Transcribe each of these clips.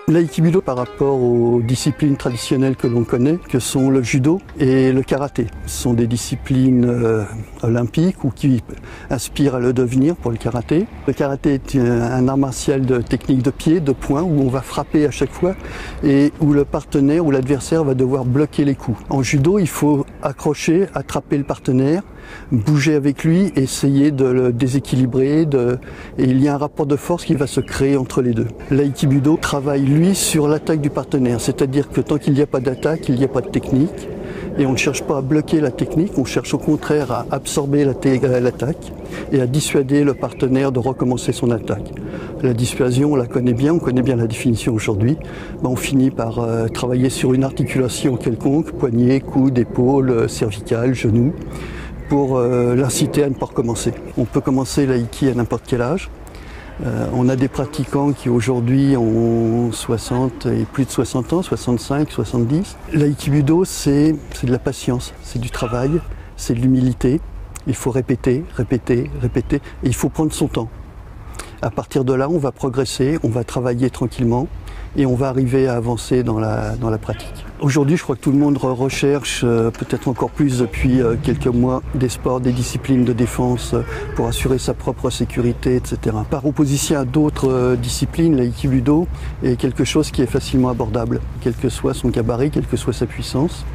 L'aïkido par rapport aux disciplines traditionnelles que l'on connaît, que sont le judo et le karaté. Ce sont des disciplines olympiques ou qui aspirent à le devenir pour le karaté. Le karaté est un art martial de technique de pied, de poing, où on va frapper à chaque fois et où le partenaire ou l'adversaire va devoir bloquer les coups. En judo, il faut accrocher, attraper le partenaire, bouger avec lui, essayer de le déséquilibrer et il y a un rapport de force qui va se créer entre les deux. L'aïkido travaille lui sur l'attaque du partenaire, c'est-à-dire que tant qu'il n'y a pas d'attaque, il n'y a pas de technique et on ne cherche pas à bloquer la technique, on cherche au contraire à absorber l'attaque et à dissuader le partenaire de recommencer son attaque. La dissuasion, on la connaît bien, on connaît bien la définition aujourd'hui. On finit par travailler sur une articulation quelconque, poignet, coude, épaule, cervicale, genou, pour l'inciter à ne pas recommencer. On peut commencer l'aïki à n'importe quel âge. On a des pratiquants qui aujourd'hui ont 60 et plus de 60 ans, 65, 70. L'aïkido, c'est de la patience, c'est du travail, c'est de l'humilité. Il faut répéter, répéter, répéter et il faut prendre son temps. À partir de là, on va progresser, on va travailler tranquillement et on va arriver à avancer dans la pratique. Aujourd'hui, je crois que tout le monde recherche, peut-être encore plus depuis quelques mois, des sports, des disciplines de défense pour assurer sa propre sécurité, etc. Par opposition à d'autres disciplines, l'aïkido est quelque chose qui est facilement abordable, quel que soit son gabarit, quelle que soit sa puissance.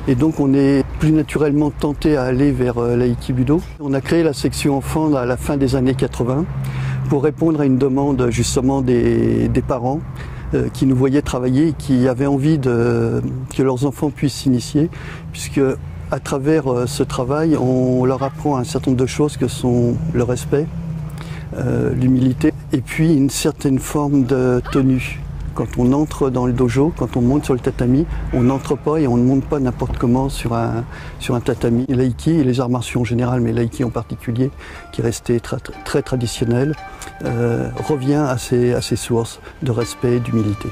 Et donc on est plus naturellement tenté à aller vers l'aïkido. On a créé la section enfants à la fin des années 80 pour répondre à une demande justement des parents qui nous voyaient travailler et qui avaient envie que leurs enfants puissent s'initier, puisque à travers ce travail, on leur apprend un certain nombre de choses que sont le respect, l'humilité et puis une certaine forme de tenue. Quand on entre dans le dojo, quand on monte sur le tatami, on n'entre pas et on ne monte pas n'importe comment sur un tatami. L'aïki et les arts martiaux en général, mais l'aïki en particulier, qui est resté très traditionnel, revient à ses sources de respect et d'humilité.